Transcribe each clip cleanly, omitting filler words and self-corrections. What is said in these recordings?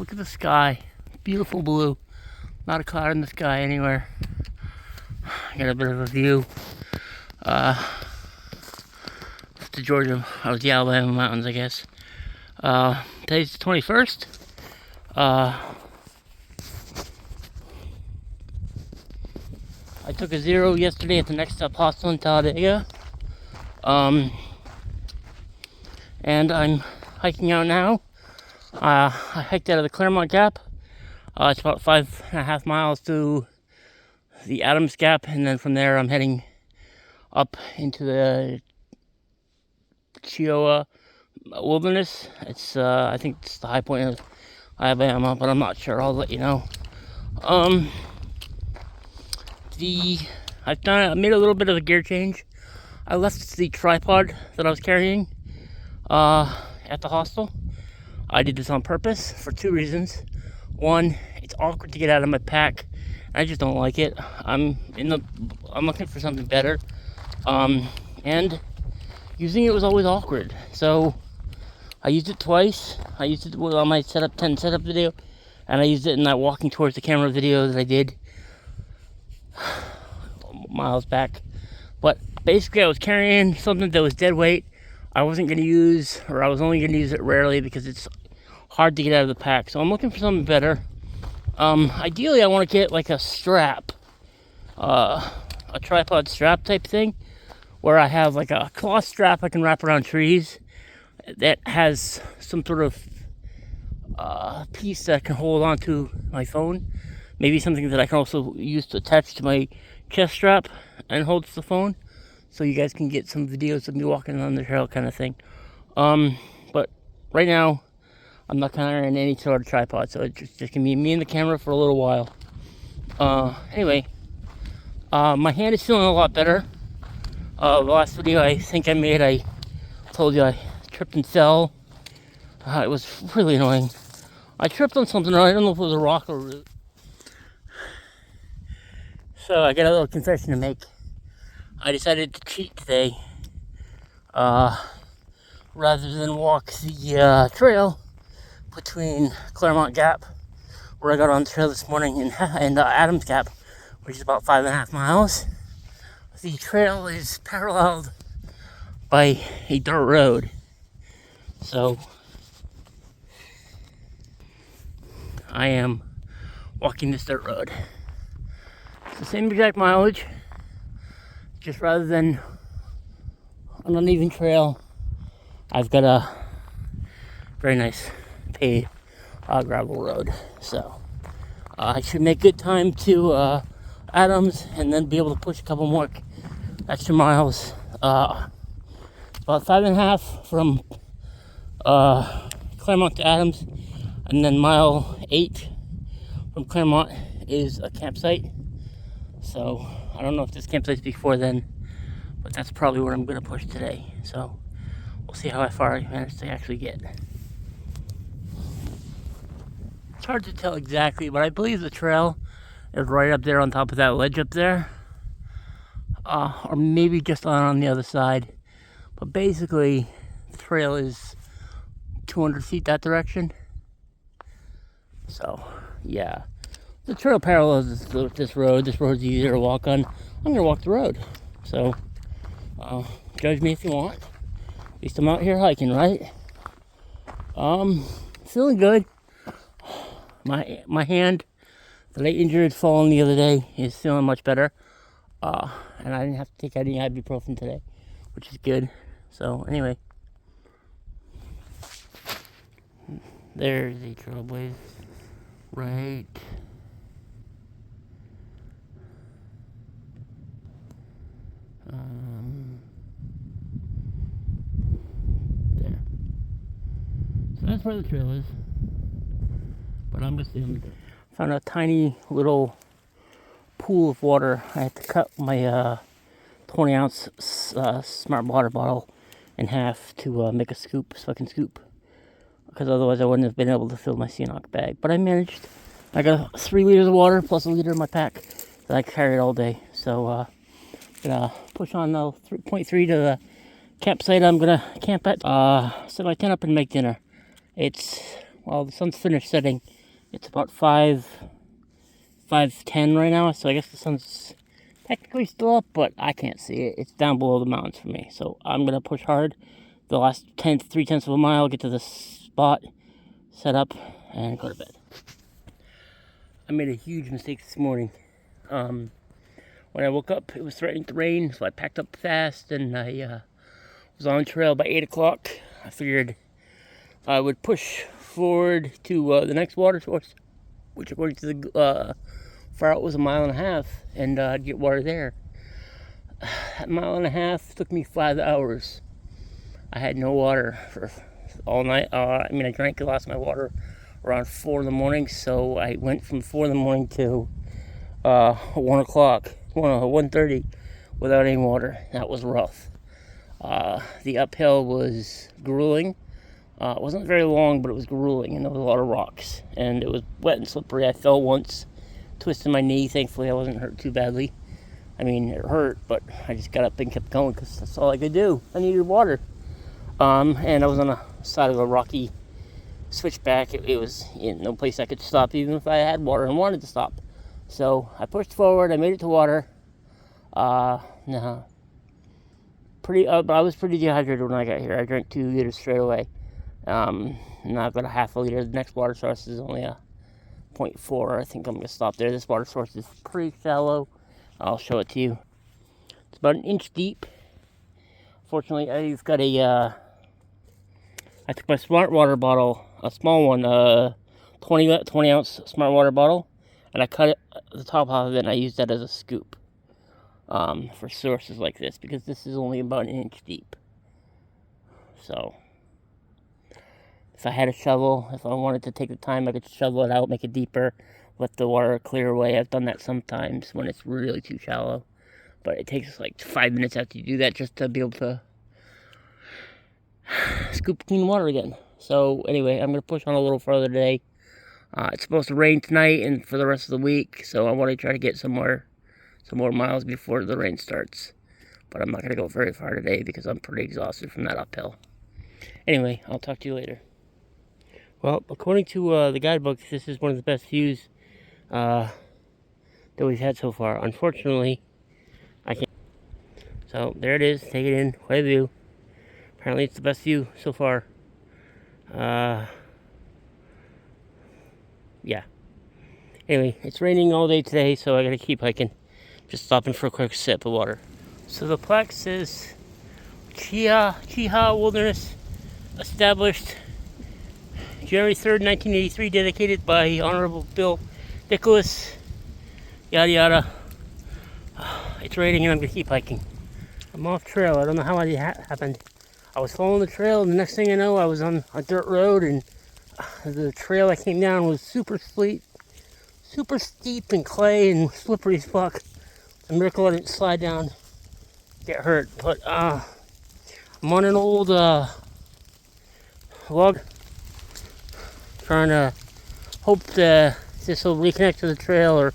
Look at the sky. Beautiful blue. Not a cloud in the sky anywhere. Got a bit of a view. To Georgia, the Alabama mountains, I guess. Today's the 21st. I took a 0 yesterday at the Next Stop Hostel in Talladega. And I'm hiking out now. I hiked out of the Claremont Gap. It's about 5.5 miles to the Adams Gap, and then from there I'm heading up into the Chioa Wilderness. It's I think it's the high point of Alabama, but I'm not sure. I'll let you know. I made a little bit of a gear change. I left the tripod that I was carrying at the hostel. I did this on purpose for 2 reasons. One, it's awkward to get out of my pack. I just don't like it. I'm looking for something better. And using it was always awkward. So I used it twice. I used it on my 10 setup video, and I used it in that walking towards the camera video that I did miles back. But basically I was carrying something that was dead weight. I wasn't going to use, or I was only going to use it rarely because it's hard to get out of the pack. So I'm looking for something better. Ideally I want to get like a strap, a tripod strap type thing, where I have like a cloth strap I can wrap around trees that has some sort of piece that can hold onto my phone. Maybe something that I can also use to attach to my chest strap and holds the phone, so you guys can get some videos of me walking on the trail kind of thing. But right now I'm not carrying any sort of tripod, so it's just gonna be me and the camera for a little while. Anyway, my hand is feeling a lot better. The last video I think I made, I told you I tripped and fell. It was really annoying. I tripped on something, I don't know if it was a rock or a root. So I got a little confession to make. I decided to cheat today. Rather than walk the trail between Claremont Gap, where I got on the trail this morning, and Adams Gap, which is about 5.5 miles. The trail is paralleled by a dirt road. So I am walking this dirt road. It's the same exact mileage, just rather than an uneven trail, I've got a very nice paved gravel road. So I should make good time to Adams, and then be able to push a couple more extra miles. About 5.5 from Claremont to Adams, and then mile 8 from Claremont is a campsite. So I don't know if this campsite's before then, but that's probably where I'm going to push today. So we'll see how far I manage to actually get. It's hard to tell exactly, but I believe the trail is right up there on top of that ledge up there, or maybe just on the other side. But basically the trail is 200 feet that direction. So yeah, the trail parallels this road. This road's easier to walk on. I'm gonna walk the road. So judge me if you want. At least I'm out here hiking, right? Feeling good. My hand that I injured falling the other day is feeling much better. And I didn't have to take any ibuprofen today, which is good. So anyway, there's the trailblaze right there. So that's where the trail is. But I'm just found a tiny little pool of water. I had to cut my 20-ounce smart water bottle in half to make a scoop, so I can scoop, because otherwise I wouldn't have been able to fill my Cianoc bag. But I managed. I got 3 liters of water plus a liter in my pack that I carried all day. So gonna push on the 3.3 to the campsite I'm gonna camp at. Set my tent up and make dinner. It's well, the sun's finished setting. It's about 5:10 right now, so I guess the sun's technically still up, but I can't see it. It's down below the mountains for me, so I'm gonna push hard. The last 3/10 of a mile, get to the spot, set up, and go to bed. I made a huge mistake this morning. When I woke up, it was threatening to rain, so I packed up fast, and I was on the trail by 8 o'clock. I figured I would push forward to the next water source, which according to the far out was 1.5 miles, and I'd get water there. That 1.5 miles took me 5 hours. I had no water for all night. I drank the last of my water around 4 in the morning, so I went from 4 in the morning to 1 o'clock, 1:30 without any water. That was rough. The uphill was grueling. It wasn't very long, but it was grueling, and there was a lot of rocks, and it was wet and slippery. I fell once, twisted my knee. Thankfully, I wasn't hurt too badly. It hurt, but I just got up and kept going because that's all I could do. I needed water. And I was on the side of a rocky switchback. It was no place I could stop, even if I had water and wanted to stop. So I pushed forward. I made it to water. I was pretty dehydrated when I got here. I drank 2 liters straight away. Now I've got a half a liter. The next water source is only a 0.4. I think I'm going to stop there. This water source is pretty shallow. I'll show it to you. It's about 1 inch deep. Fortunately, I've got I took my smart water bottle, a small one, 20 ounce smart water bottle, and I cut it, the top off of it, and I used that as a scoop for sources like this, because this is only about 1 inch deep. So if I had a shovel, if I wanted to take the time, I could shovel it out, make it deeper, let the water clear away. I've done that sometimes when it's really too shallow, but it takes like 5 minutes after you do that just to be able to scoop clean water again. So anyway, I'm going to push on a little further today. It's supposed to rain tonight and for the rest of the week, so I want to try to get some more miles before the rain starts. But I'm not going to go very far today because I'm pretty exhausted from that uphill. Anyway, I'll talk to you later. Well, according to the guidebook, this is one of the best views that we've had so far. Unfortunately, I can't. So there it is. Take it in. Quite a view. Apparently, it's the best view so far. Yeah. Anyway, it's raining all day today, so I gotta keep hiking. Just stopping for a quick sip of water. So the plaque says Chiha Wilderness, established January 3rd, 1983, dedicated by Honorable Bill Nicholas, yada yada. It's raining and I'm gonna keep hiking. I'm off trail. I don't know how it happened. I was following the trail, and the next thing I know, I was on a dirt road, and the trail I came down was super steep and clay and slippery as fuck. A miracle I didn't slide down, get hurt. But I'm on an old log, trying to hope that this will reconnect to the trail, or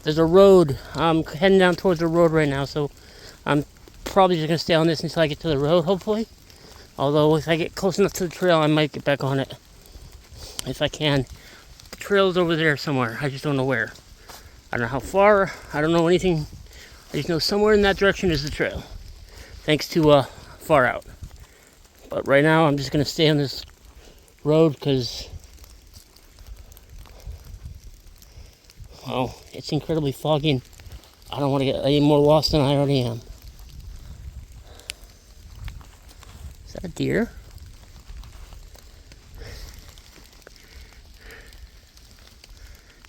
there's a road. I'm heading down towards the road right now, so I'm probably just gonna stay on this until I get to the road, hopefully. Although if I get close enough to the trail, I might get back on it if I can. The trail's over there somewhere. I just don't know where. I don't know how far. I don't know anything. I just know somewhere in that direction is the trail. Thanks to Far Out. But right now, I'm just gonna stay on this road because, well, it's incredibly foggy, and I don't want to get any more lost than I already am. Is that a deer?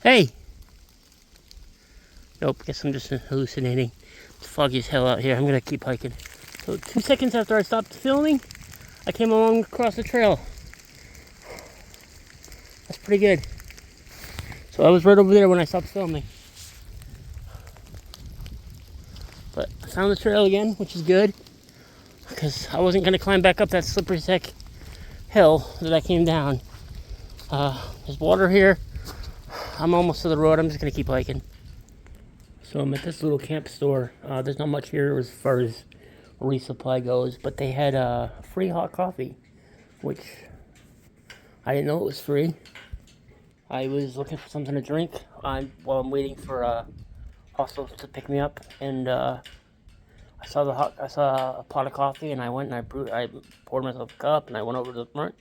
Hey! Nope, guess I'm just hallucinating. It's foggy as hell out here. I'm gonna keep hiking. So 2 seconds after I stopped filming, I came along across the trail. That's pretty good. So I was right over there when I stopped filming. But I found the trail again, which is good, because I wasn't gonna climb back up that slippery thick hill that I came down. There's water here. I'm almost to the road. I'm just gonna keep hiking. So I'm at this little camp store. There's not much here as far as resupply goes, but they had free hot coffee, which I didn't know it was free. I was looking for something to drink while I'm waiting for hostels to pick me up, and I saw a pot of coffee, and I went and I poured myself a cup, and I went over to the front,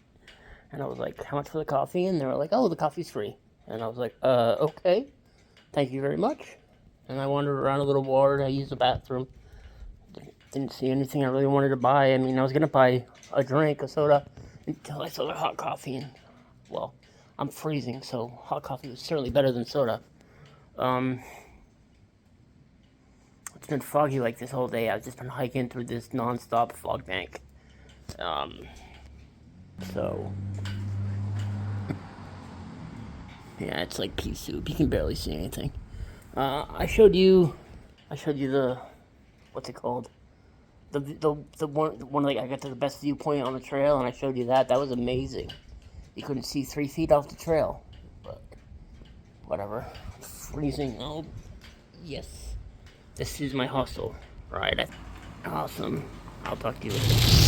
and I was like, "How much for the coffee?" And they were like, "Oh, the coffee's free." And I was like, "Okay, thank you very much." And I wandered around a little more. I used the bathroom. Didn't see anything I really wanted to buy. I mean, I was gonna buy a drink, a soda, until I saw the hot coffee. And well, I'm freezing, so hot coffee was certainly better than soda. It's been foggy like this whole day. I've just been hiking through this non-stop fog bank. So yeah, it's like pea soup. You can barely see anything. I showed you the, what's it called? The one like I got to the best viewpoint on the trail, and I showed you that. That was amazing. You couldn't see 3 feet off the trail, but whatever. Freezing. Oh, yes. This is my hostel. Right. Awesome. I'll talk to you later.